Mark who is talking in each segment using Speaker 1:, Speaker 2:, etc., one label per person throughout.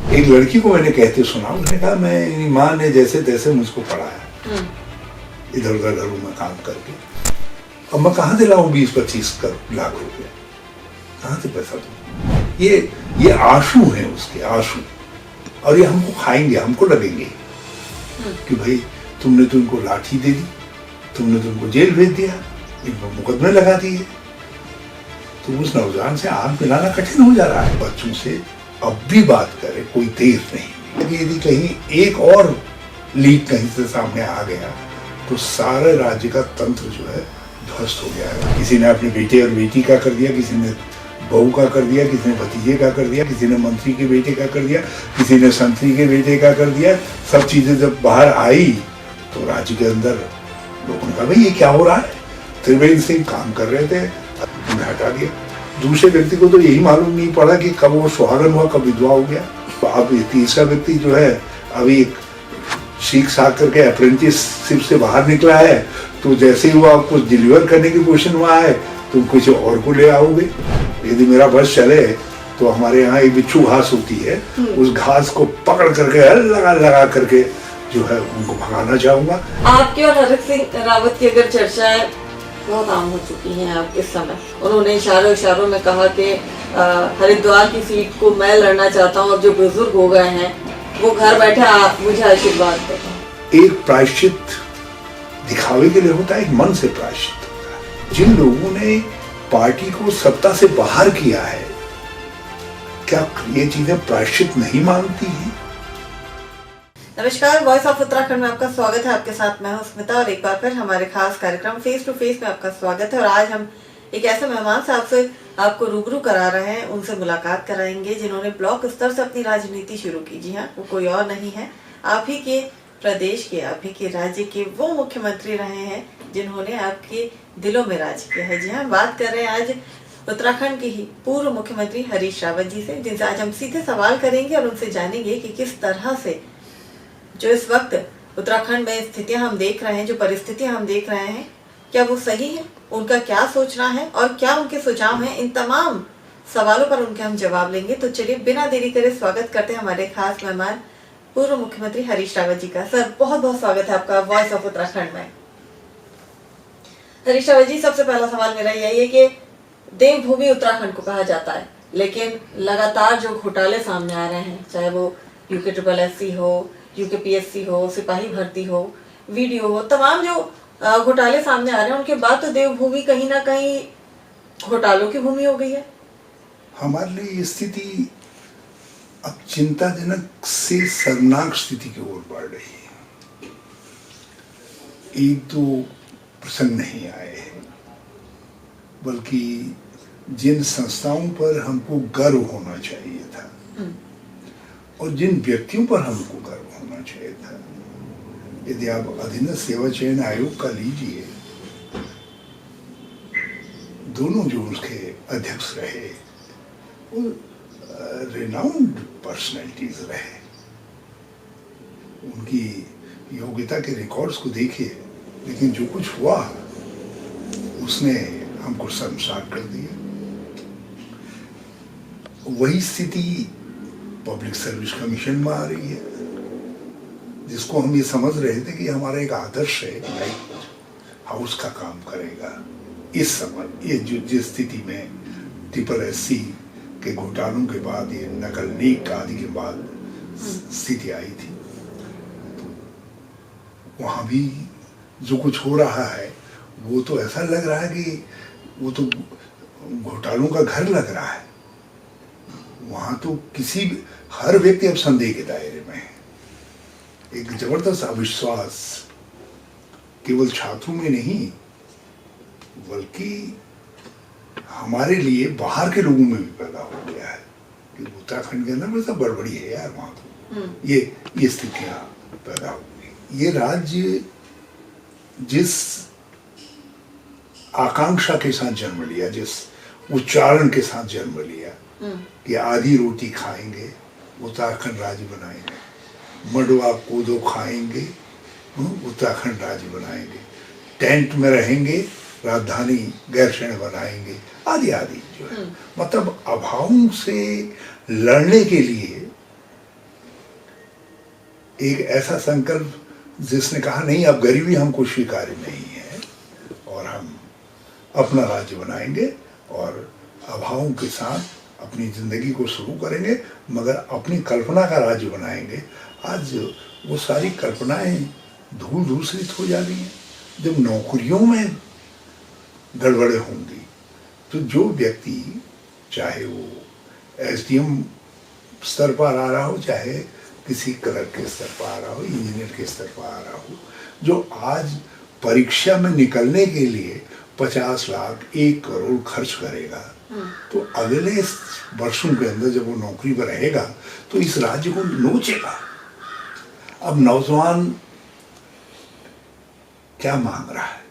Speaker 1: एक लड़की को मैंने कहते सुना, उसने कहा मैं माँ ने जैसे तैसे मुझको पढ़ाया इधर उधर घरों में काम करके, अब मैं कहाँ से लाऊं 20-25 लाख रुपए, कहाँ से पैसा दूं? ये आंसू है उसके, आंसू, और ये हमको खाएंगे, हमको लगेंगे कि भाई तुमने तो इनको लाठी दे दी, तुमने तो इनको जेल भेज दिया, इनको मुकदमे लगा दिए। तो उस नौजवान से आंख मिलाना कठिन हो जा रहा है। बच्चों से अब भी बात करे, कोई देर नहीं। यदि कहीं एक और लीक कहीं से सामने आ गया तो सारे राज्य का तंत्र जो है ध्वस्त हो गया है। किसी ने अपने बेटे और बेटी का कर दिया, किसी ने बहू का कर दिया, किसी ने भतीजे का कर दिया, किसी ने मंत्री के बेटे का कर दिया, किसी ने संतरी के बेटे का कर दिया। सब चीजें जब बाहर आई तो राज्य के अंदर लोगों ने कहा भाई ये क्या हो रहा है। त्रिवेंद्र सिंह काम कर रहे थे, उन्हें हटा दिया। दूसरे व्यक्ति को तो यही मालूम नहीं पड़ा कि कब वो सुहागन हुआ, कब विधवा हो गया। तो अब ये तीसरा व्यक्ति जो है अभी सीख साख करके अप्रेंटिसशिप से बाहर निकला है, तो जैसे ही वो कुछ डिलीवर करने की पोजीशन में आए तुम कुछ और को ले आओगे। यदि मेरा बस चले तो हमारे यहाँ एक बिच्छू घास होती है, उस घास को पकड़ करके लगा करके जो है उनको भगाना चाहूंगा।
Speaker 2: आपकी और हरक सिंह रावत की अगर चर्चाएं बहुत आम हो चुकी हैं आप इस समय, उन्होंने इशारों में कहा कि हरिद्वार की सीट को मैं लड़ना चाहता हूँ और जो बुजुर्ग हो गए हैं वो घर बैठे मुझे आशीर्वाद दें।
Speaker 1: एक प्रायश्चित दिखावे के लिए होता है, एक मन से प्रायश्चित होता है। जिन लोगों ने पार्टी को सत्ता से बाहर किया है, क्या ये चीजें प्रायश्चित नहीं मांगती हैं?
Speaker 2: नमस्कार, वॉइस ऑफ उत्तराखंड में आपका स्वागत है। आपके साथ मैं हूं स्मिता और एक बार फिर हमारे खास कार्यक्रम फेस टू फेस में आपका स्वागत है। और आज हम एक ऐसे मेहमान साहब से आपको रूबरू करा रहे हैं, उनसे मुलाकात कराएंगे जिन्होंने ब्लॉक स्तर से अपनी राजनीति शुरू की। जी हाँ, वो कोई और नहीं है, आप ही के प्रदेश के, आप ही के राज्य के वो मुख्यमंत्री रहे हैं जिन्होंने आपके दिलों में राज किया है। जी हाँ, बात कर रहे हैं आज उत्तराखंड के ही पूर्व मुख्यमंत्री हरीश रावत जी से, जिनसे आज हम सीधे सवाल करेंगे और उनसे जानेंगे कि किस तरह से जो इस वक्त उत्तराखंड में स्थितियां हम देख रहे हैं, जो परिस्थितियां हम देख रहे हैं, क्या वो सही है, उनका क्या सोचना है और क्या उनके सुझाव हैं। इन तमाम सवालों पर उनके हम जवाब लेंगे। तो चलिए बिना देरी करे स्वागत करते हैं हमारे खास मेहमान पूर्व मुख्यमंत्री हरीश रावत जी का। सर, बहुत बहुत स्वागत है आपका वॉइस ऑफ उत्तराखंड में। हरीश रावत जी, सबसे पहला सवाल मेरा यही है कि देवभूमि उत्तराखंड को कहा जाता है, लेकिन लगातार जो घोटाले सामने आ रहे हैं, चाहे वो UKSSC हो, UKPSC हो, सिपाही भर्ती हो, वीडियो हो, तमाम जो घोटाले सामने आ रहे हैं, उनके बाद तो देवभूमि कहीं ना कहीं घोटालों की भूमि हो गई है।
Speaker 1: हमारे लिए स्थिति अब चिंताजनक से शर्मनाक स्थिति की ओर बढ़ रही है। एक दो प्रसंग नहीं आए हैं, बल्कि जिन संस्थाओं पर हमको गर्व होना चाहिए था और जिन व्यक्तियों पर हमको गर्व होना चाहिए था, यदि आप अधीनस्थ सेवा चयन आयोग का लीजिए, दोनों जो उसके अध्यक्ष रहे वो रिनाउंड पर्सनैलिटीज रहे। उनकी योग्यता के रिकॉर्ड्स को देखिए, लेकिन जो कुछ हुआ उसने हमको शर्मसार कर दिया। वही स्थिति पब्लिक सर्विस कमीशन में आ रही है, जिसको हम ये समझ रहे थे कि हमारा एक आदर्श है, लाइट हाउस का काम करेगा। इस समय ये जो जिस स्थिति में SSC के घोटालों के बाद, ये नकल नीक आदि के बाद स्थिति आई थी, तो वहां भी जो कुछ हो रहा है वो तो ऐसा लग रहा है कि वो तो घोटालों का घर लग रहा है। वहां तो हर व्यक्ति अब संदेह के दायरे में है। एक जबरदस्त अविश्वास केवल छात्रों में नहीं, बल्कि हमारे लिए बाहर के लोगों में भी पैदा हो गया है कि उत्तराखंड के अंदर में सब गड़बड़ी है यार। वहां तो ये स्थितियां पैदा हो गई। ये राज्य जिस आकांक्षा के साथ जन्म लिया, जिस उच्चारण के साथ जन्म लिया कि आधी रोटी खाएंगे, उत्तराखंड राज्य बनाएंगे, मडवा कोदो खाएंगे, उत्तराखंड राज्य बनाएंगे, टेंट में रहेंगे, राजधानी गैरसैंण बनाएंगे, आदि आदि जो है। मतलब अभावों से लड़ने के लिए एक ऐसा संकल्प जिसने कहा नहीं, अब गरीबी हमको स्वीकार्य नहीं है और हम अपना राज्य बनाएंगे और अभावों के साथ अपनी जिंदगी को शुरू करेंगे, मगर अपनी कल्पना का राज्य बनाएंगे। आज वो सारी कल्पनाएं धूल धूसरित हो जा रही हैं। जब नौकरियों में गड़बड़े होंगी तो जो व्यक्ति, चाहे वो एसडीएम स्तर पर आ रहा हो, चाहे किसी क्लर्क के स्तर पर आ रहा हो, इंजीनियर के स्तर पर आ रहा हो, जो आज परीक्षा में निकलने के लिए 50 लाख 1 करोड़ खर्च करेगा, तो अगले वर्षों के अंदर जब वो नौकरी पर रहेगा तो इस राज्य को नोचेगा। अब नौजवान क्या मांग रहा है?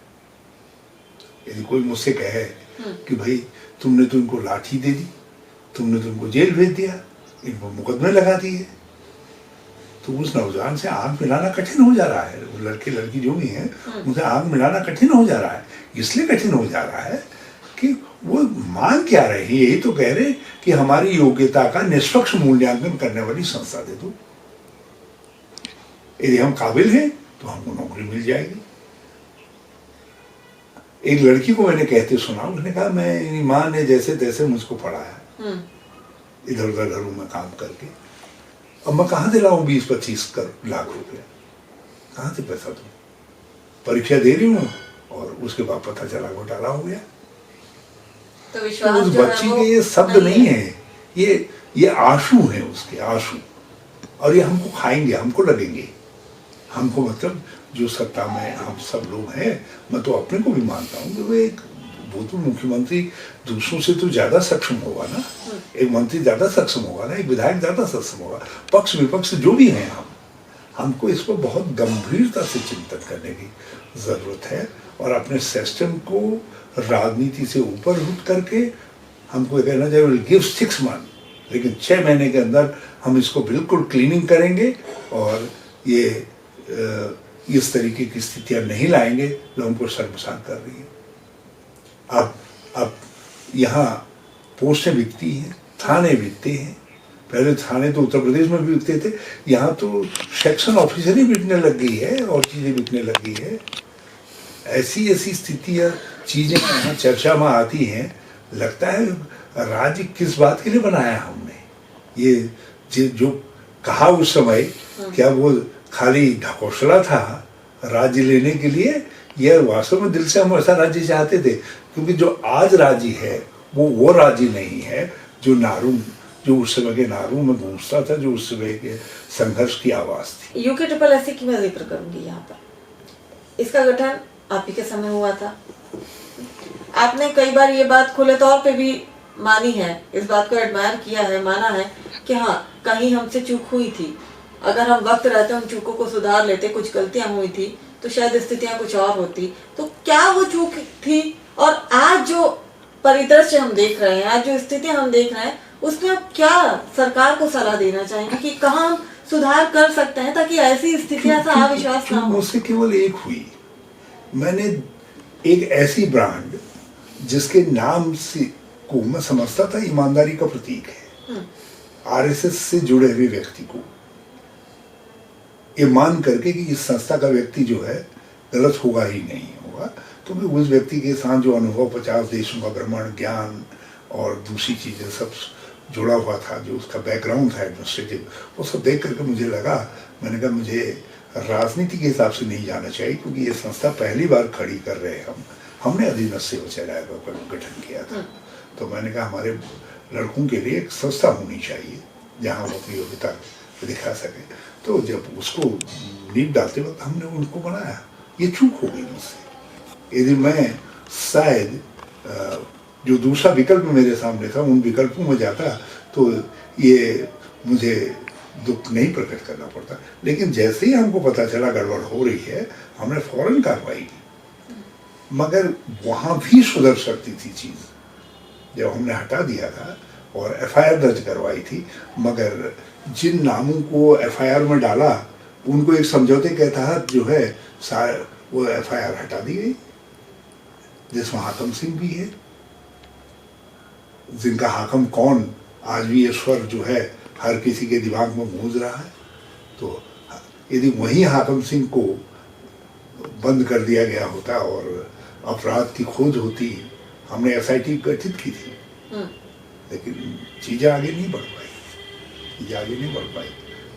Speaker 1: यदि कोई मुझसे कहे कि भाई तुमने तो इनको लाठी दे दी, तुमने तो इनको जेल भेज दिया, इनको मुकदमे लगा दिए, तो उस नौजवान से आंख मिलाना कठिन हो जा रहा है। वो लड़के लड़की जो भी हैं उनसे आंख मिलाना कठिन हो जा रहा है। इसलिए कठिन हो जा रहा है कि वो मांग क्या रहे हैं? यही तो कह रहे कि हमारी योग्यता का निष्पक्ष मूल्यांकन करने वाली संस्था दे दो। यदि हम काबिल हैं तो हमको नौकरी मिल जाएगी। एक लड़की को मैंने कहते सुना, उसने कहा मेरी माँ ने जैसे तैसे मुझको पढ़ाया, इधर उधर घरों में काम करके, अब मैं कहाँ से लाऊं 20-25 लाख रुपया? कहाँ से पैसा दूं? परीक्षा दे रही हूँ और उसके बाद पता चला घोटाला हो गया।
Speaker 2: तो विश्वास
Speaker 1: उस बच्ची के ये शब्द नहीं है, ये आंसू है उसके, आंसू। और ये हमको खाएंगे, हमको लगेंगे। हमको मतलब जो सत्ता में हम सब लोग हैं, मैं तो अपने को भी मानता हूँ कि वो तो मुख्यमंत्री दूसरों से तो ज्यादा सक्षम होगा ना, एक मंत्री ज्यादा सक्षम होगा ना, एक विधायक ज्यादा सक्षम होगा। पक्ष विपक्ष जो भी हैं, हमको इस पर बहुत गंभीरता से चिंतन करने की जरूरत है और अपने सिस्टम को राजनीति से ऊपर उठ करके हमको कहना चाहिए विल गिव 6 मंथ, लेकिन 6 महीने के अंदर हम इसको बिल्कुल क्लीनिंग करेंगे और ये इस तरीके की स्थितियां नहीं लाएंगे जो हमको शर्मसार कर रही है। अब यहाँ पोस्टें बिकती हैं, थाने बिकते हैं। पहले थाने तो उत्तर प्रदेश में भी बिकते थे, यहाँ तो सेक्शन ऑफिसर ही बिकने लग गई है और चीजें बिकने लग गई है। ऐसी स्थितियां, चीजें यहाँ चर्चा में आती हैं। लगता है राज्य किस बात के लिए बनाया हमने? ये जो कहा उस समय, क्या वो खाली ढकोसला था राज्य लेने के लिए, यह वास्तव में दिल से हम ऐसा राज्य चाहते थे? क्योंकि जो आज राज्य है वो राज्य नहीं है जो उस समय के नारू में गूंजता था, जो उस समय के संघर्ष की आवाज थी।
Speaker 2: यूके की मैं जिक्र करूंगी यहाँ पर। इसका गठन आप ही के समय हुआ था। आपने कई बार ये बात खुले तौर पे भी मानी है, इस बात को एडमायर किया है, माना है कि हाँ कहीं हमसे चूक हुई थी, अगर हम वक्त रहते उन चूकों को सुधार लेते, कुछ गलतियां हुई थी तो शायद स्थितियां कुछ और होती। तो क्या वो चूक थी? और आज जो परिदृश्य हम देख रहे हैं, आज जो स्थितियां हम देख रहे हैं, उसमें आप क्या सरकार को सलाह देना चाहेंगे कि कहाँ हम सुधार कर सकते हैं ताकि ऐसी स्थितियां से अविश्वास ना हो?
Speaker 1: मुझसे केवल एक हुई, मैंने एक ऐसी ब्रांड जिसके नाम से को मैं समझता था ईमानदारी का प्रतीक है, आरएसएस से जुड़े हुए व्यक्ति को ये मान करके कि इस संस्था का व्यक्ति जो है गलत होगा ही नहीं होगा, तो मैं उस व्यक्ति के साथ जो अनुभव 50 देशों का भ्रमण, ज्ञान और दूसरी चीजें सब जुड़ा हुआ था, जो उसका बैकग्राउंड था एडमिनिस्ट्रेटिव, वो सब देख करके मुझे लगा, मैंने कहा मुझे राजनीति के हिसाब से नहीं जाना चाहिए, क्योंकि ये संस्था पहली बार खड़ी कर रहे हैं हमने अधीनस्थ सेवा चलाया का गठन किया था। तो मैंने कहा हमारे लड़कों के लिए एक संस्था होनी चाहिए जहाँ वो अपनी योग्यता दिखा सके। तो जब उसको नींव डालते वक्त हमने उनको बनाया, ये चूक हो गई मुझसे। यदि मैं शायद जो दूसरा विकल्प मेरे सामने था उन विकल्पों में जाता तो ये मुझे दुख नहीं प्रकट करना पड़ता। लेकिन जैसे ही हमको पता चला गड़बड़ हो रही है, हमने फौरन कार्रवाई की। मगर वहाँ भी सुधर सकती थी चीज़। जब हमने हटा दिया था और एफआईआर दर्ज करवाई थी, मगर जिन नामों को एफआईआर में डाला उनको एक समझौते के तहत जो है वो एफआईआर हटा दी गई, जिसमें हाकम सिंह भी है, जिनका हाकम कौन आज भी ये स्वर जो है हर किसी के दिमाग में गूंज रहा है। तो यदि वहीं हाकम सिंह को बंद कर दिया गया होता और अपराध की खोज होती, हमने एसआईटी गठित की थी, लेकिन चीजें आगे नहीं बढ़ पाई।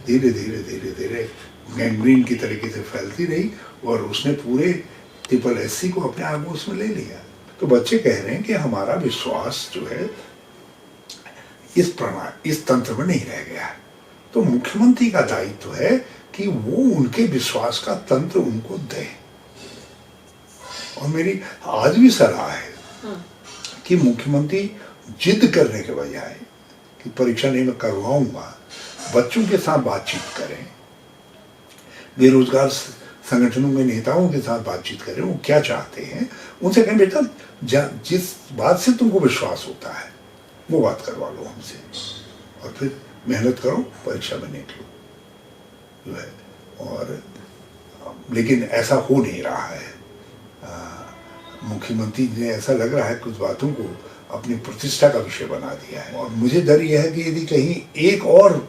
Speaker 1: धीरे धीरे गैंग्रीन की तरीके से फैलती रही और उसने पूरे SSSC को अपने आगोश में ले लिया। तो बच्चे कह रहे हैं कि हमारा विश्वास जो है इस तंत्र में नहीं रह गया। तो मुख्यमंत्री का दायित्व है कि वो उनके विश्वास का तंत्र उनको दे। और मेरी आज भी सलाह है कि मुख्यमंत्री जिद करने के बजाय कि परीक्षा नहीं मैं करवाऊंगा, बच्चों के साथ बातचीत करें, बेरोजगार संगठनों के नेताओं के साथ बातचीत करें, वो क्या चाहते हैं उनसे कहें बेटा जिस बात से तुमको विश्वास होता है वो बात करवा लो हमसे, और फिर मेहनत करो, परीक्षा में निकलो जो है। और लेकिन ऐसा हो नहीं रहा है। मुख्यमंत्री ने ऐसा लग रहा है कुछ बातों को अपनी प्रतिष्ठा का विषय बना दिया है। और मुझे डर यह है कि यदि कहीं एक और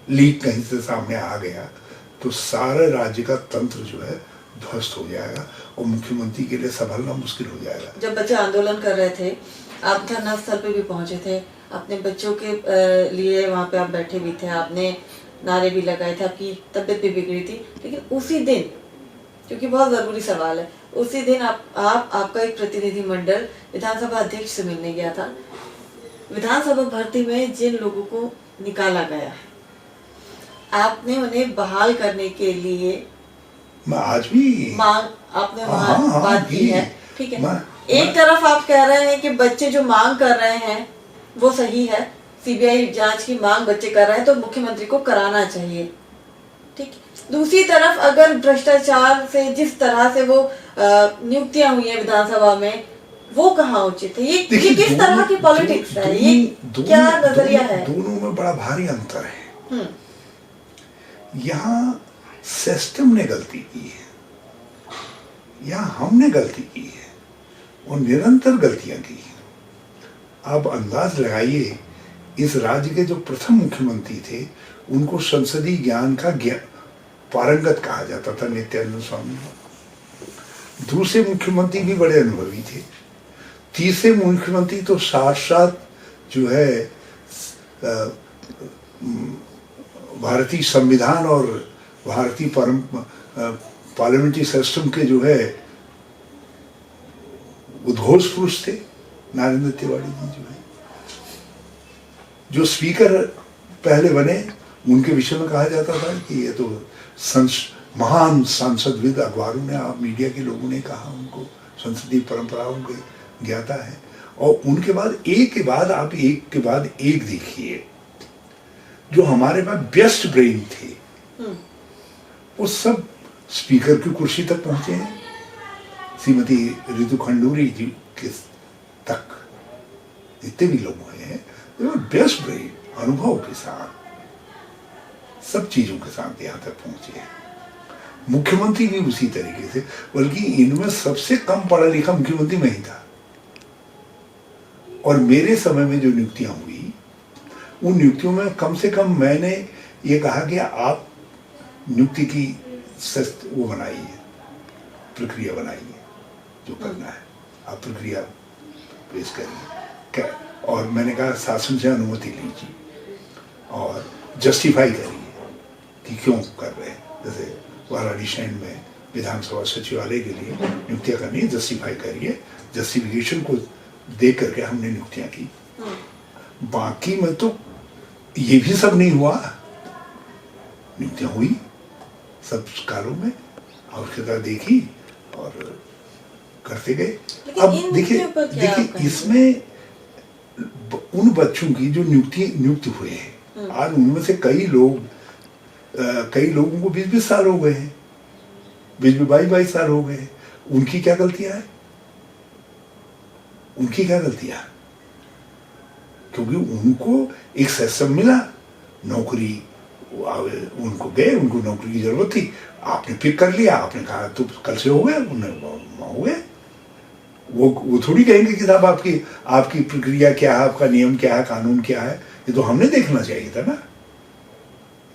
Speaker 1: लीक कहीं से सामने आ गया तो सारे राज्य का तंत्र जो है ध्वस्त हो जाएगा और मुख्यमंत्री के लिए संभलना मुश्किल हो जाएगा।
Speaker 2: जब बच्चे आंदोलन कर रहे थे, आप धरना स्थल पे भी पहुंचे थे, अपने बच्चों के लिए वहां पे आप बैठे भी थे, आपने नारे भी लगाए थे, आपकी तबीयत भी बिगड़ी थी, लेकिन उसी दिन, क्योंकि बहुत जरूरी सवाल है, उसी दिन आपका एक प्रतिनिधि मंडल विधानसभा अध्यक्ष से मिलने गया था। विधानसभा भर्ती में जिन लोगों को निकाला गया है, आपने उन्हें बहाल करने के लिए
Speaker 1: आज भी
Speaker 2: आपने वहाँ बात की है, ठीक है। एक तरफ आप कह रहे हैं कि बच्चे जो मांग कर रहे हैं वो सही है, सीबीआई जांच की मांग बच्चे कर रहे हैं तो मुख्यमंत्री को कराना चाहिए, ठीक। दूसरी तरफ अगर भ्रष्टाचार से जिस तरह से वो नियुक्तियां हुई है विधानसभा में, वो कहाँ उचित है? ये किस तरह की पॉलिटिक्स है? ये क्या नजरिया है?
Speaker 1: दोनों में बड़ा भारी अंतर है। यहाँ सिस्टम ने गलती की है, यहाँ हमने गलती की है और निरंतर गलतियां की है। आप अंदाज लगाइए, इस राज्य के जो प्रथम मुख्यमंत्री थे उनको संसदीय ज्ञान का पारंगत कहा जाता था, नित्यानंद स्वामी। दूसरे मुख्यमंत्री भी बड़े अनुभवी थे। तीसरे मुख्यमंत्री तो साथ साथ जो है भारतीय संविधान और भारतीय पार्लियामेंट्री सिस्टम के जो है उद्घोष पुरुष थे। नरेंद्र तिवारी जी जो है, जो स्पीकर पहले बने, उनके विषय में कहा जाता था कि ये तो महान सांसदविद, अखबारों ने, मीडिया के लोगों ने कहा, उनको संसदीय परंपराओं के ज्ञाता है। और उनके बाद एक के बाद आप एक के बाद एक देखिए, जो हमारे पास बेस्ट ब्रेन थे वो सब स्पीकर की कुर्सी तक पहुंचे हैं। श्रीमती रितु खंडूरी जी के तक जितने भी लोग हुए हैं, बेस्ट ब्रेन, अनुभव के साथ, सब चीजों के साथ यहाँ तक पहुंचे हैं। मुख्यमंत्री भी उसी तरीके से, बल्कि इनमें सबसे कम पढ़ा लिखा मुख्यमंत्री मैं ही था। और मेरे समय में जो नियुक्तियां हुई, उन नियुक्तियों में कम से कम मैंने ये कहा कि आप नियुक्ति की वो बनाइए, प्रक्रिया बनाइए, जो करना है आप प्रक्रिया पेश करिए। और मैंने कहा शासन से अनुमति लीजिए और जस्टिफाई करिए कि क्यों कर रहे हैं। जैसे वाराणसी में विधानसभा सचिवालय के लिए नियुक्तियां करनी है, जस्टिफाई करिए। जस्टिफिकेशन को देख करके हमने नियुक्तियां की। बाकी में तो ये भी सब नहीं हुआ, नियुक्तियां हुई सब कालों में, आवश्यकता देखी और करते गए। अब देखिए इसमें उन बच्चों की जो नियुक्त हुए हैं, आज उनमें से कई लोगों को 20-20 साल हो गए हैं, 22 साल हो गए। उनकी क्या गलतियां हैं? उनकी क्या गलतियां? क्योंकि उनको एक सिस्टम मिला, नौकरी, उनको गए, उनको नौकरी की जरूरत थी, आपने पिक कर लिया, आपने कहा तो कल से हो गए, उन्हें हो गए। वो थोड़ी कहेंगे कि साहब आपकी प्रक्रिया क्या है, आपका नियम क्या है, कानून क्या है। ये तो हमने देखना चाहिए था ना।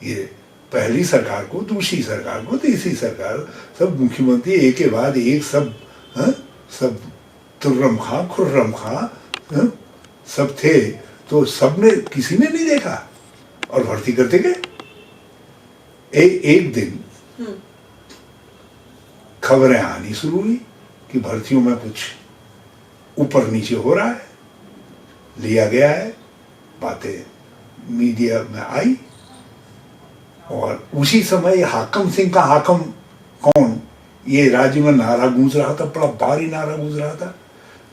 Speaker 1: ये पहली सरकार को, दूसरी सरकार को, तीसरी सरकार, सब मुख्यमंत्री एक के बाद एक, सब सब तुर्रम खां खुर्रम खां सब थे, तो सबने, किसी ने नहीं देखा और भर्ती करते गए। एक दिन खबरें आनी शुरू हुई कि भर्तियों में कुछ ऊपर नीचे हो रहा है, लिया गया है, बातें मीडिया में आई। और उसी समय हाकम सिंह का हाकम कौन, ये राज्य में नारा गूंज रहा था, बड़ा भारी नारा गूंज रहा था।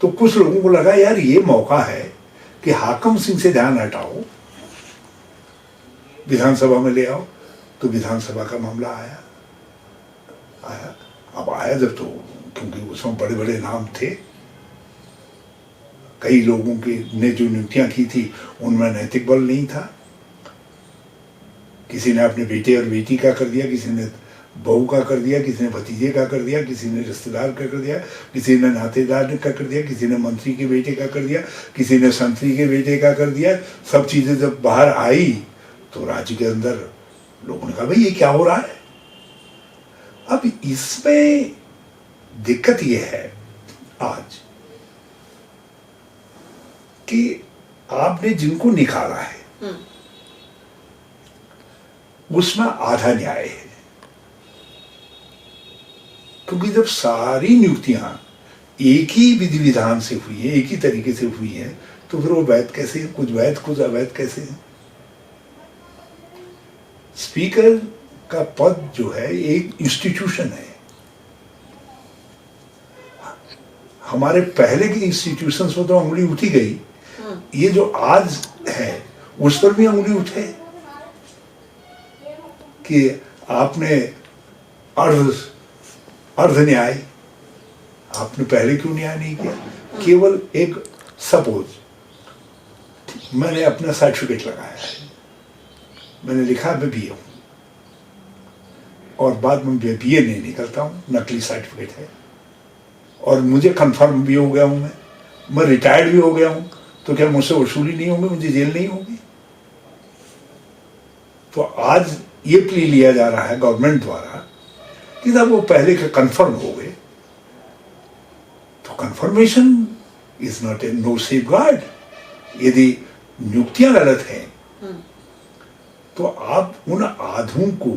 Speaker 1: तो कुछ लोगों को लगा यार ये मौका है कि हाकम सिंह से ध्यान हटाओ, विधानसभा में ले आओ। तो विधानसभा का मामला आया। अब आया जब, तो क्योंकि उसमें बड़े बड़े नाम थे, कई लोगों की ने जो नियुक्तियां की थी उनमें नैतिक बल नहीं था। किसी ने अपने बेटे और बेटी का कर दिया, किसी ने बहू का कर दिया, किसी ने भतीजे का कर दिया, किसी ने रिश्तेदार का कर दिया, किसी ने नातेदार का कर दिया, किसी ने मंत्री के बेटे का कर दिया, किसी ने संतरी के बेटे का कर दिया। सब चीजें जब बाहर आई तो राज्य के अंदर लोगों ने कहा भाई ये क्या हो रहा है। अब इसमें दिक्कत ये है आज कि आपने जिनको निकाला है उसमें आधा न्याय है, क्योंकि जब सारी नियुक्तियां एक ही विधि विधान से हुई है, एक ही तरीके से हुई है, तो फिर वो वैध कैसे है? कुछ वैध कुछ अवैध कैसे है? स्पीकर का पद जो है एक इंस्टीट्यूशन है। हमारे पहले के इंस्टीट्यूशंस में तो उंगली उठी गई, ये जो आज है उस पर भी उंगली उठे कि आपने अर्ध न्याय, आपने पहले क्यों न्याय नहीं किया? केवल एक सपोज, मैंने अपना सर्टिफिकेट लगाया है, मैंने लिखा मैं बीए हूं और बाद में बीए नहीं निकलता हूं, नकली सर्टिफिकेट है, और मुझे कंफर्म भी हो गया हूं, मैं रिटायर्ड भी हो गया हूं, तो क्या मुझसे वसूली नहीं होगी, मुझे जेल नहीं होगी? तो आज ये प्ली लिया जा रहा है गवर्नमेंट द्वारा कि जब वो पहले के कंफर्म हो गए तो confirmation is not a no safeguard. यदि नियुक्तियां गलत हैं तो आप उन आधों को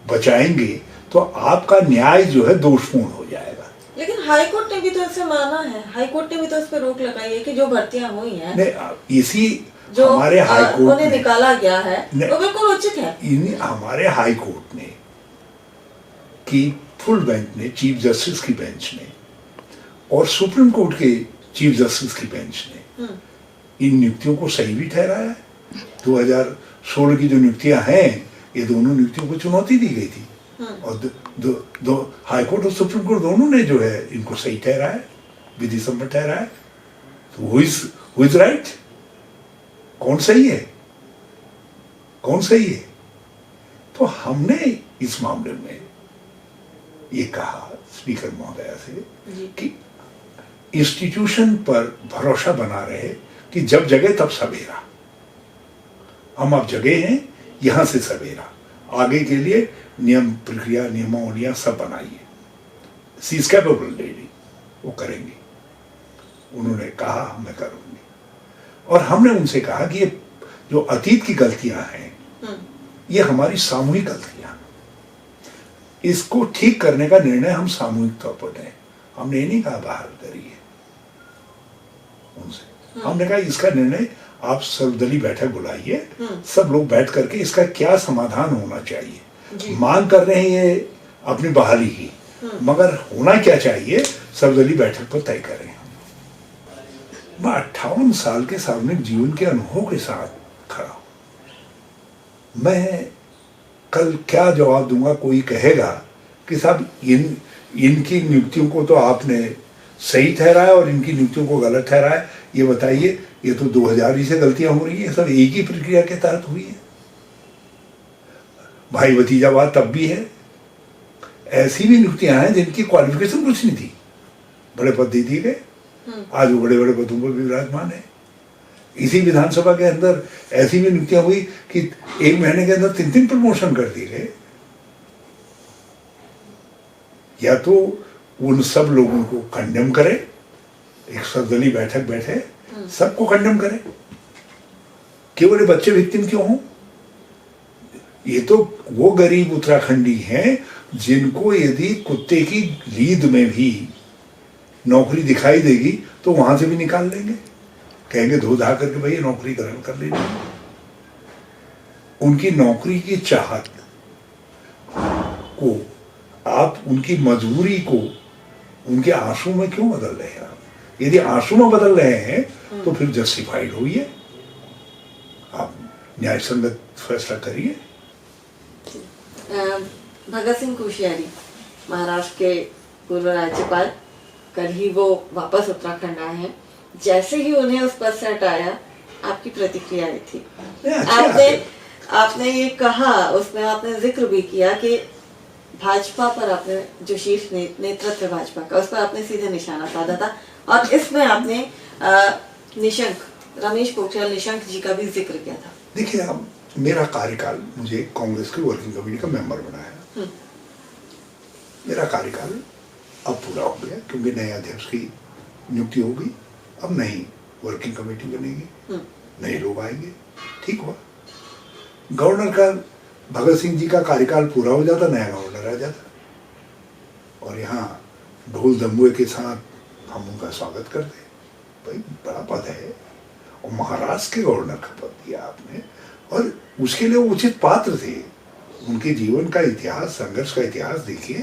Speaker 1: बचाएंगे तो आपका न्याय जो है दोषपूर्ण हो जाएगा।
Speaker 2: लेकिन हाई कोर्ट ने भी तो इसे माना है, हाई कोर्ट ने भी तो इस पर रोक लगाई है कि जो भर्तियां हुई हैं,
Speaker 1: नहीं, इसी
Speaker 2: जो
Speaker 1: हमारे हाई कोर्ट
Speaker 2: उन्हें निकाला गया है वो बिल्कुल उचित है।
Speaker 1: हमारे हाई कोर्ट ने की फुल बेंच ने, चीफ जस्टिस की बेंच ने और सुप्रीम कोर्ट के चीफ जस्टिस की बेंच ने इन नियुक्तियों को सही भी ठहराया है। 2016 की जो नियुक्तियां हैं, ये दोनों नियुक्तियों को चुनौती दी गई थी और दो हाई कोर्ट और सुप्रीम कोर्ट दोनों ने जो है इनको सही ठहराया, विधि सम्मत ठहराया। तो हु इज राइट? कौन सही है, कौन सही है? तो हमने इस मामले में ये कहा स्पीकर महोदया से कि इंस्टीट्यूशन पर भरोसा बना रहे कि जब जगे तब सवेरा। हम अब जगे हैं, यहां से सवेरा, आगे के लिए नियम प्रक्रिया नियमावलियां सब बनाइए। सी इज कैपेबल लेडी, वो करेंगी। उन्होंने कहा मैं करूंगी, और हमने उनसे कहा कि ये जो अतीत की गलतियां हैं ये हमारी सामूहिक गलतियां, इसको ठीक करने का निर्णय हम सामूहिक तौर पर लें। हमने ये नहीं कहा बाहर करिए उनसे, हमने कहा इसका निर्णय आप सर्वदलीय बैठक बुलाइए, सब लोग बैठ करके इसका क्या समाधान होना चाहिए। मांग कर रहे हैं ये अपनी बहाली की, मगर होना क्या चाहिए सर्वदलीय बैठक पर तय करें। मैं 58 साल के सार्वजनिक जीवन के अनुभव के साथ खड़ा हूं। मैं कल क्या जवाब दूंगा? कोई कहेगा कि साहब इनकी नियुक्तियों को तो आपने सही ठहराया और इनकी नियुक्तियों को गलत ठहराया, ये बताइए, ये तो 2000 ही से गलतियां हो रही है, सब एक ही प्रक्रिया के तहत हुई है। भाई भतीजावाद तब भी है। ऐसी भी नियुक्तियां हैं जिनकी क्वालिफिकेशन कुछ नहीं थी, बड़े पद दे दिए गए, आज वो बड़े बड़े पदों पर भी विराजमान है। इसी विधानसभा के अंदर ऐसी भी नियुक्तियां हुई कि 1 महीने के अंदर 3 प्रमोशन कर दिए गए। या तो उन सब लोगों को कंडेम करे, एक सर्वदलीय बैठक बैठे, सबको कंडेम करे, केवल ये बच्चे विक्टिम क्यों हों? ये तो वो गरीब उत्तराखंडी हैं जिनको यदि कुत्ते की लीद में भी नौकरी दिखाई देगी तो वहां से भी निकाल लेंगे, कहेंगे धो धा करके भाई नौकरी ग्रहण कर लीजिए। उनकी नौकरी की चाहत को आप, उनकी मजबूरी को उनके आंसू में क्यों बदल रहे हैं आप? यदि आंसू में बदल रहे हैं तो फिर जस्टिफाइड होइए, आप न्याय संगत फैसला करिए।
Speaker 2: भगत सिंह कोश्यारी महाराष्ट्र के पूर्व राज्यपाल, कल ही वो वापस उत्तराखंड आए हैं। जैसे ही उन्हें उस पद से हटाया, आपकी प्रतिक्रिया आई थी। आपने ये कहा, उसमें आपने जिक्र भी किया कि भाजपा पर आपने जो शीर्ष नेतृत्व भाजपा का, उस पर आपने सीधे निशाना साधा था, और इसमें आपने निशंक, रमेश पोखरियाल निशंक जी का भी जिक्र किया था।
Speaker 1: देखिए, अब मेरा कार्यकाल, मुझे कांग्रेस की वर्किंग कमेटी का मेंबर बनाया, मेरा कार्यकाल अब पूरा हो गया क्योंकि नए अध्यक्ष की नियुक्ति होगी। अब नई वर्किंग कमेटी बनेगी, नए लोग आएंगे, ठीक हुआ। गवर्नर का, भगत सिंह जी का कार्यकाल पूरा हो जाता, नया गवर्नर आ जाता और यहाँ ढोल दम्बुए के साथ हम उनका स्वागत करते। भाई बड़ा पद है, और महाराष्ट्र के गवर्नर का पद दिया आपने, और उसके लिए वो उचित पात्र थे। उनके जीवन का इतिहास, संघर्ष का इतिहास देखिए,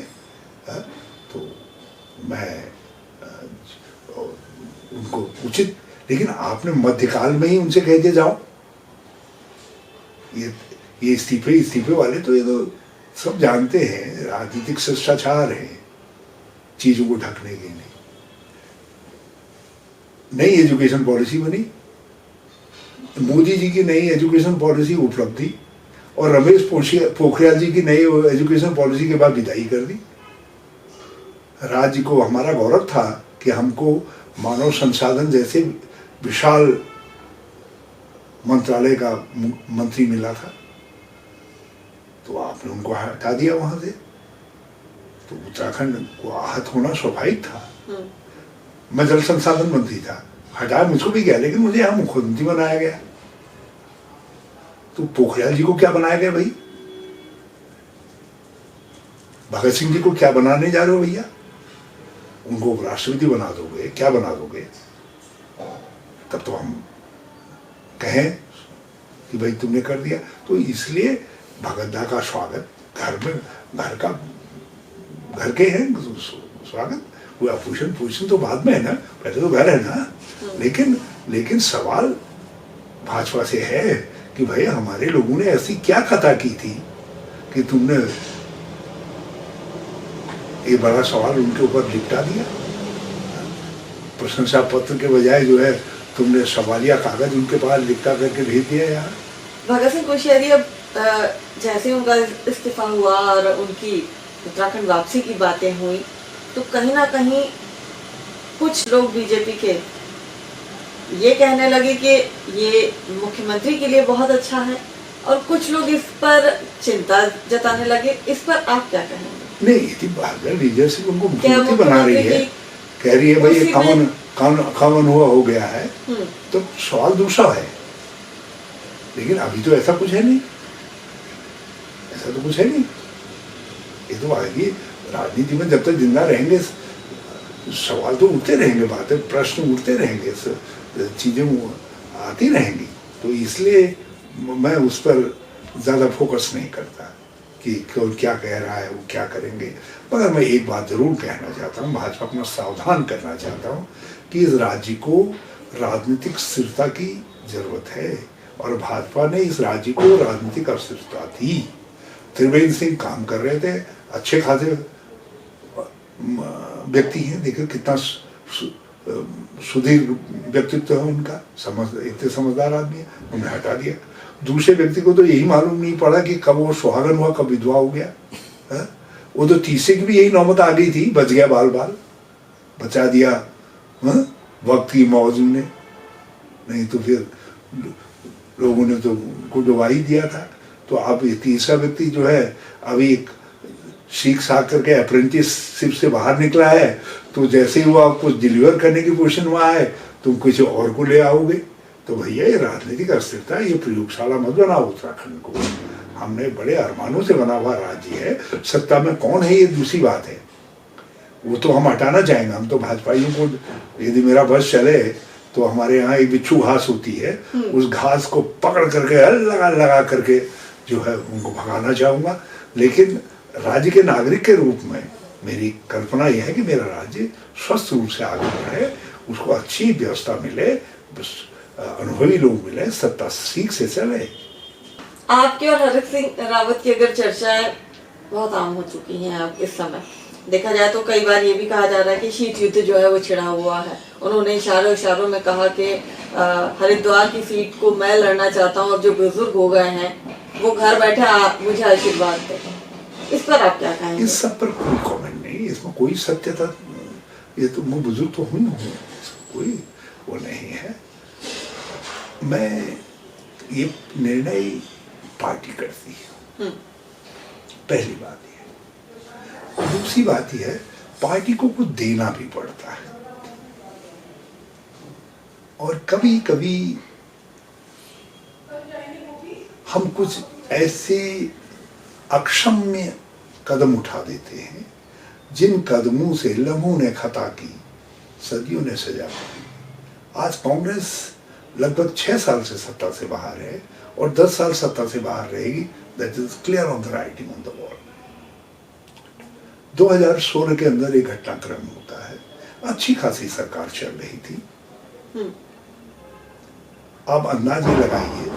Speaker 1: तो मैं उनको उचित, लेकिन आपने मध्यकाल में ही उनसे कह दिया जाओ। ये इस्तीफे वाले तो ये तो सब जानते हैं, राजनीतिक शिष्टाचार है चीजों को ढकने के लिए। नई एजुकेशन पॉलिसी बनी, मोदी जी की नई एजुकेशन पॉलिसी उपलब्धि, और रमेश पोखरियाल जी की नई एजुकेशन पॉलिसी के बाद विदाई कर दी। राज्य को हमारा गौरव था कि हमको मानव संसाधन जैसे विशाल मंत्रालय का मंत्री मिला था, तो आपने उनको हटा दिया वहां से। तो उत्तराखंड को आहत होना स्वाभाविक था। मैं जल संसाधन मंत्री था, हटाया मुझको भी गया, लेकिन मुझे यहाँ मुख्यमंत्री बनाया गया। तो पोखरियाल जी को क्या बनाया गया भाई? भगत सिंह जी को क्या बनाने जा रहे हो भैया? उनको राष्ट्रपति बना दोगे, क्या बना दोगे? तब तो हम कहें कि भाई तुमने कर दिया। तो इसलिए भगतदा का स्वागत घर में, घर के हैं स्वागत, वो पोषण तो बाद में है ना, पहले तो घर है ना। लेकिन सवाल भाजपा से है कि भाई हमारे लोगों ने ऐसी क्या खता की थी कि तुमने ये बड़ा सवाल उनके ऊपर लिपटा दिया। प्रशंसा पत्र के बजाय जो है तुमने सवालिया कागज उनके पास लिखता करके भेज दिया यार।
Speaker 2: भगत सिंह कोश्यारी अब जैसे उनका इस्तीफा हुआ और उनकी उत्तराखंड वापसी की बातें हुई, तो कहीं ना कहीं कुछ लोग बीजेपी के ये कहने लगे कि ये मुख्यमंत्री के लिए बहुत अच्छा है, और कुछ लोग इस पर चिंता जताने लगे। इस पर आप क्या कहेंगे? नहीं,
Speaker 1: ये लीडरशिप उनको मुख्यमंत्री बना रही है, कह रही है भाई ये कॉमन हो गया है, तो सवाल दूसरा है। लेकिन अभी तो ऐसा कुछ है नहीं, ऐसा तो कुछ है नहीं। ये तो आगे राजनीति में जब तक जिंदा रहेंगे सवाल तो उठते रहेंगे, बातें प्रश्न उठते रहेंगे, चीजें आती रहेंगी। तो इसलिए मैं उस पर ज्यादा फोकस नहीं करता कि कौन क्या कह रहा है, वो क्या करेंगे। मगर मैं एक बात जरूर कहना चाहता हूँ, भाजपा को मैं सावधान करना चाहता हूँ कि इस राज्य को राजनीतिक स्थिरता की जरूरत है, और भाजपा ने इस राज्य को राजनीतिक अस्थिरता दी। त्रिवेंद्र सिंह काम कर रहे थे, अच्छे खासे व्यक्ति हैं, देखिए कितना सुदीर्घ व्यक्तित्व है उनका, इतने समझदार आदमी है, उन्हें हटा दिया। दूसरे व्यक्ति को तो यही मालूम नहीं पड़ा कि कब वो सुहागन हुआ, कब विधवा हो गया है? वो तो तीसरे की भी यही नौबत आ गई थी, बच गया बाल बचा दिया वक्त की मौजूद ने, नहीं तो फिर लोगों ने तो उनको डुबा ही दिया था। तो अब ये तीसरा व्यक्ति जो है अभी एक सीख साख करके अप्रेंटिसशिप से बाहर निकला है, तो जैसे ही वो आप कुछ डिलीवर करने की पोजीशन में आए तुम किसी और को ले आओगे। तो भैया ये राजनीतिक अस्थिरता, ये प्रयोगशाला मत बनाओ उत्तराखंड को। हमने बड़े अरमानों से बना हुआ राज्य है, सत्ता में कौन है ये दूसरी बात है, वो तो हम हटाना चाहेंगे। हम तो भाजपाइयों को, यदि मेरा बस चले तो हमारे यहाँ एक बिच्छू घास होती है, उस घास को पकड़ करके लगा लगा करके जो है उनको भगाना चाहूँगा। लेकिन राज्य के नागरिक के रूप में मेरी कल्पना यह है कि मेरा राज्य स्वस्थ रूप से आगे बढ़े, उसको अच्छी व्यवस्था मिले, अनुभवी लोग मिले, सत्ता सीख से चले।
Speaker 2: आपके और हरीश सिंह रावत की अगर चर्चाएं बहुत आम हो चुकी हैं अब इस समय, देखा जाए तो कई बार ये भी कहा जा रहा है कि शीत युद्ध जो है वो छिड़ा हुआ है। उन्होंने इशारों में कहा कि हरिद्वार की सीट को मैं लड़ना चाहता हूँ और जो बुजुर्ग हो गए हैं वो घर बैठे मुझे आशीर्वाद दें। इस पर आप क्या कहेंगे?
Speaker 1: इस सब पर कोई कमेंट नहीं, इसमें कोई सत्यता, ये तो मैं बुजुर्ग तो हुई हूँ, कोई वो नहीं है। मैं ये निर्णय पार्टी करती है, पहली बात ये। दूसरी बात यह है पार्टी को कुछ देना भी पड़ता है, और कभी कभी हम कुछ ऐसे अक्षम्य कदम उठा देते हैं जिन कदमों से लम्हों ने खता की, सदियों ने सजा पाई। आज कांग्रेस लगभग 6 साल से सत्ता से बाहर है और 10 साल सत्ता से बाहर रहेगी। That is clear on the writing on the wall. 2016 के अंदर एक घटनाक्रम होता है, अच्छी खासी सरकार चल रही थी। आप अंदाज ही लगाइए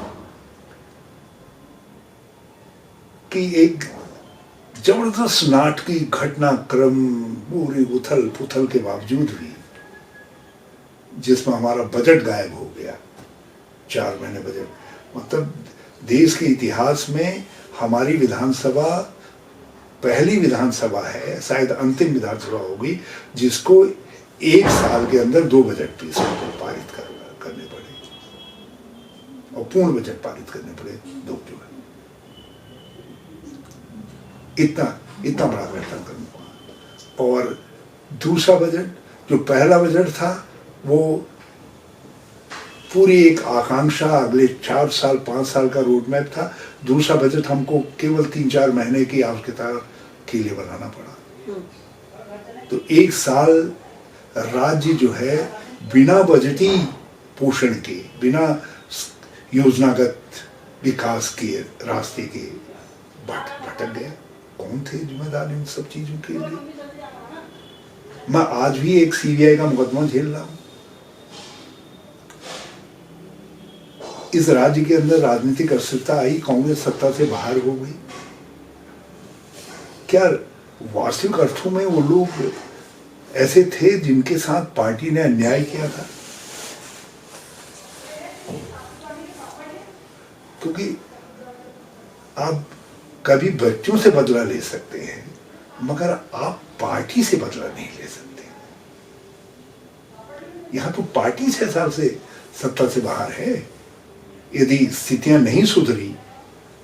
Speaker 1: कि एक जबरदस्त नाटकीय घटनाक्रम पूरी उथल पुथल के बावजूद भी, जिसमें हमारा बजट गायब हो गया, 4 महीने बजट, मतलब देश के इतिहास में हमारी विधानसभा पहली विधानसभा है, शायद अंतिम विधानसभा होगी जिसको 1 साल के अंदर 2 बजट पीस पारित करने पड़े और पूर्ण बजट पारित करने पड़े, 2 जो है। इतना बड़ा घटनाक्रम हुआ। और दूसरा बजट, जो पहला बजट था वो पूरी एक आकांक्षा, अगले 4 साल 5 साल का रोड मैप था। दूसरा बजट हमको केवल 3-4 महीने की आवश्यकता के लिए बनाना पड़ा। तो 1 साल राज्य जो है बिना बजटी पोषण के, बिना योजनागत विकास के रास्ते के भटक गया। कौन थे जिम्मेदार इन सब चीजों के लिए? मैं आज भी एक सीबीआई का मुकदमा झेल रहा हूं। इस राज्य के अंदर राजनीतिक अस्थिरता आई, कांग्रेस सत्ता से बाहर हो गई। क्या वास्तविक अर्थों में वो लोग ऐसे थे जिनके साथ पार्टी ने अन्याय किया था? क्योंकि आप कभी बच्चों से बदला ले सकते हैं मगर आप पार्टी से बदला नहीं ले सकते। यहां तो पार्टी 6 साल से सत्ता से बाहर है। यदि स्थितियां नहीं सुधरी,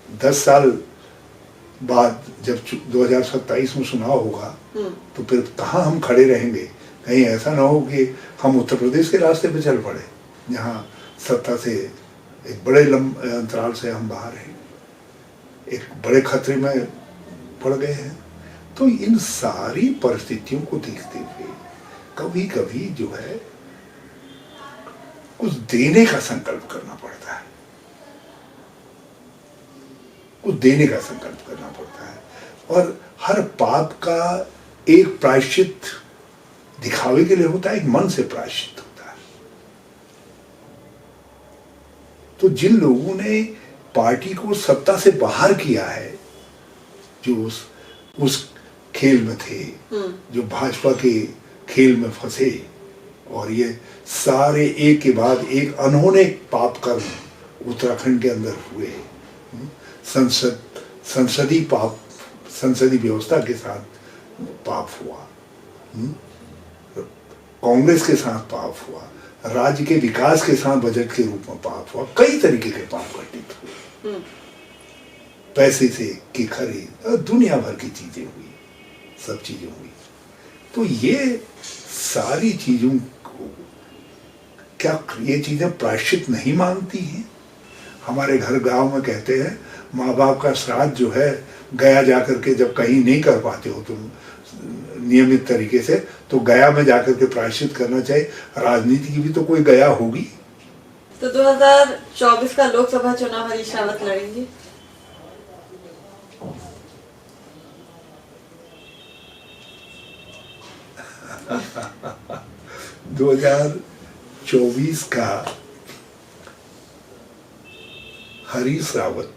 Speaker 1: 10 साल बाद जब 2027 में चुनाव होगा तो फिर कहाँ हम खड़े रहेंगे? कहीं ऐसा ना हो कि हम उत्तर प्रदेश के रास्ते पे चल पड़े, जहाँ सत्ता से एक बड़े लंबे अंतराल से हम बाहर हैं, एक बड़े खतरे में पड़ गए हैं। तो इन सारी परिस्थितियों को देखते हुए कभी कभी जो है कुछ देने का संकल्प करना पड़ता है, कुछ देने का संकल्प करना पड़ता है। और हर पाप का एक प्रायश्चित दिखावे के लिए होता है, एक मन से प्रायश्चित होता है। तो जिन लोगों ने पार्टी को सत्ता से बाहर किया है, जो उस खेल में थे, जो भाजपा के खेल में फंसे, और ये सारे एक के बाद एक अनहोने पाप कर्म उत्तराखंड के अंदर हुए। संसदीय पाप, संसदीय व्यवस्था के साथ पाप हुआ, कांग्रेस के साथ पाप हुआ, राज्य के विकास के साथ बजट के रूप में पास हुआ, कई तरीके के पाप घटित हुए, पैसे से की खरीद और दुनिया भर की चीजें हुई, सब चीजें हुई। तो ये सारी चीजों को क्या ये चीजें प्रायश्चित नहीं मांगती हैं? हमारे घर गांव में कहते हैं माँ बाप का श्राद्ध जो है गया जाकर के जब कहीं नहीं कर पाते हो तुम नियमित तरीके से, तो गया में जाकर के प्रायश्चित करना चाहिए। राजनीति की भी तो कोई गया होगी।
Speaker 2: तो 2024 का लोकसभा चुनाव हरीश रावत लड़ेंगे?
Speaker 1: दो 2024 का हरीश रावत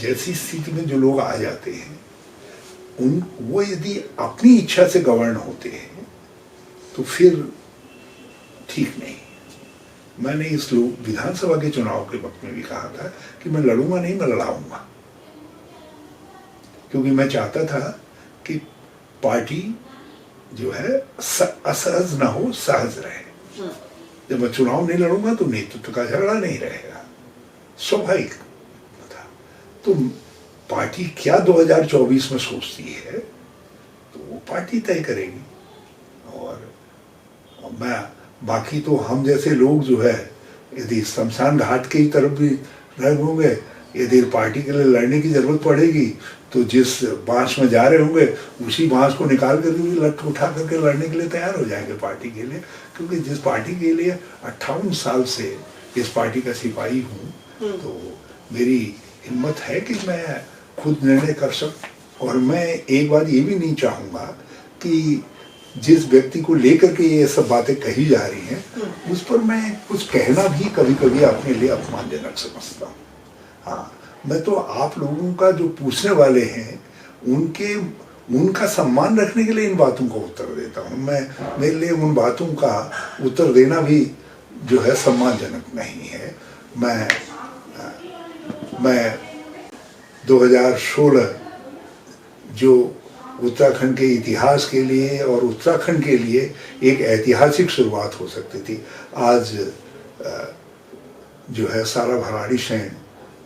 Speaker 1: जैसी स्थिति में जो लोग आ जाते हैं वो यदि अपनी इच्छा से गवर्न होते हैं तो फिर ठीक नहीं। मैंने इस लोग विधानसभा के चुनाव के वक्त में भी कहा था कि मैं लड़ूंगा नहीं, मैं लड़ाऊंगा, क्योंकि मैं चाहता था कि पार्टी जो है असहज ना हो, सहज रहे। जब मैं चुनाव नहीं लड़ूंगा तो नेतृत्व का झगड़ा नहीं रहेगा, स्वाभाविक था। तो पार्टी क्या 2024 में सोचती है तो वो पार्टी तय करेगी। और मैं बाकी तो हम जैसे लोग जो है यदि शमशान घाट की तरफ भी रह होंगे, यदि पार्टी के लिए लड़ने की जरूरत पड़ेगी तो जिस बांस में जा रहे होंगे उसी बांस को निकाल कर भी लठ उठा करके लड़ने के लिए तैयार हो जाएंगे पार्टी के लिए। क्योंकि जिस पार्टी के लिए 58 साल से इस पार्टी का सिपाही हूँ, तो मेरी हिम्मत है कि मैं खुद निर्णय कर सकूं। और मैं एक बात ये भी नहीं चाहूँगा कि जिस व्यक्ति को लेकर के ये सब बातें कही जा रही हैं उस पर मैं कुछ कहना भी कभी कभी अपने लिए अपमानजनक समझता हूँ। हाँ, मैं तो आप लोगों का जो पूछने वाले हैं उनका सम्मान रखने के लिए इन बातों का उत्तर देता हूँ। मेरे लिए उन बातों का उत्तर देना भी जो है सम्मानजनक नहीं है। मैं 2016 जो उत्तराखंड के इतिहास के लिए और उत्तराखंड के लिए एक ऐतिहासिक शुरुआत हो सकती थी, आज जो है सारा भराड़ी शैन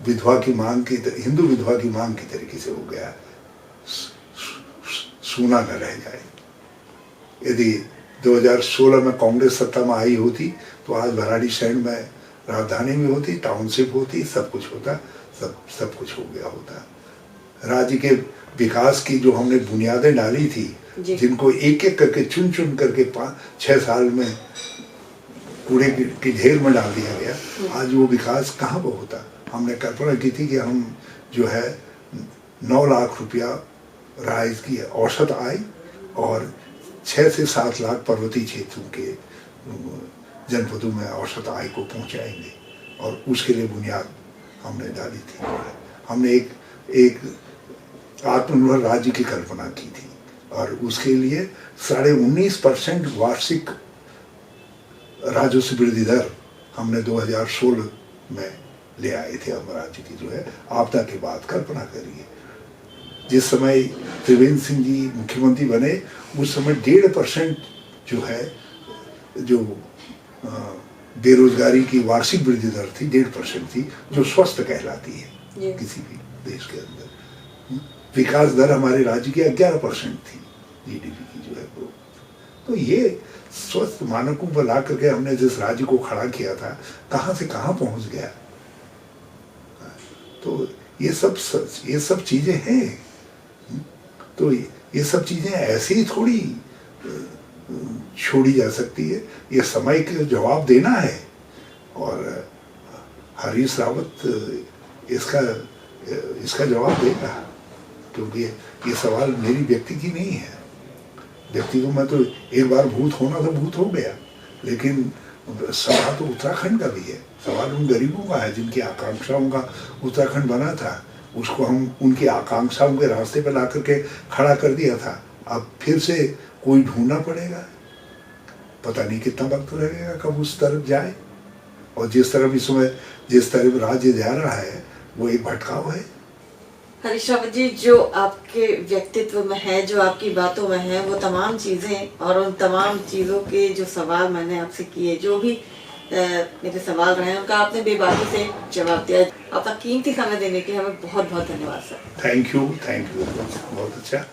Speaker 1: विधवा की मांग की, हिंदू विधवा की मांग की तरीके से हो गया, सूना न रह जाए। यदि 2016 में कांग्रेस सत्ता में आई होती तो आज भराड़ी शहर में राजधानी में होती, टाउनशिप होती, सब कुछ होता, सब कुछ हो गया होता। राज्य के विकास की जो हमने बुनियादें डाली थी, जिनको एक एक करके चुन चुन करके 5-6 साल में कूड़े के ढेर में डाल दिया गया, आज वो विकास कहाँ पर होता। हमने कल्पना की थी कि हम जो है 9 लाख रुपया राइज की औसत आय और 6 से 7 लाख पर्वतीय क्षेत्रों के जनपदों में औसत आय को पहुंचाएंगे, और उसके लिए बुनियाद हमने डाली थी। हमने एक आत्मनिर्भर राज्य की कल्पना की थी और उसके लिए 19.5% वार्षिक राजस्व वृद्धि दर हमने 2016 में ले आए थे। हम राज्य की जो है आपदा के बाद कल्पना करिए, जिस समय त्रिवेंद्र सिंह जी मुख्यमंत्री बने उस समय 1.5% जो है जो बेरोजगारी की वार्षिक वृद्धि दर थी 1.5% थी, जो स्वस्थ कहलाती है किसी भी देश के अंदर। विकास दर हमारे राज्य की 11% थी जीडीपी की जो है ग्रोथ। तो ये स्वस्थ मानकों पर ला करके हमने जिस राज्य को खड़ा किया था, कहाँ से कहाँ पहुंच गया। तो ये सब चीजें हैं। तो ये सब चीजें ऐसे ही थोड़ी छोड़ी जा सकती है, ये समय के जवाब देना है। और हरीश रावत इसका जवाब देगा, क्योंकि ये सवाल मेरी व्यक्ति की नहीं है। व्यक्ति को मैं तो एक बार भूत होना तो भूत हो गया, लेकिन सवाल तो उत्तराखंड का भी है। सवाल उन गरीबों का है जिनकी आकांक्षाओं का उत्तराखंड बना था, उसको हम उनकी आकांक्षाओं के रास्ते पर ला करके खड़ा कर दिया था। अब फिर से कोई ढूंढना पड़ेगा, पता नहीं कितना वक्त लगेगा कब उस तरफ जाए। और जिस तरफ इस समय जिस तरफ राज्य जा रहा है वो एक भटकाव है।
Speaker 2: हरीश रावत जी, जो आपके व्यक्तित्व में है, जो आपकी बातों में है, वो तमाम चीजें और उन तमाम चीजों के जो सवाल मैंने आपसे किए, जो भी मेरे सवाल रहे, उनका आपने बेबाकी से जवाब दिया। आपका कीमती समय देने के लिए हमें बहुत बहुत धन्यवाद सर।
Speaker 1: थैंक यू बहुत अच्छा।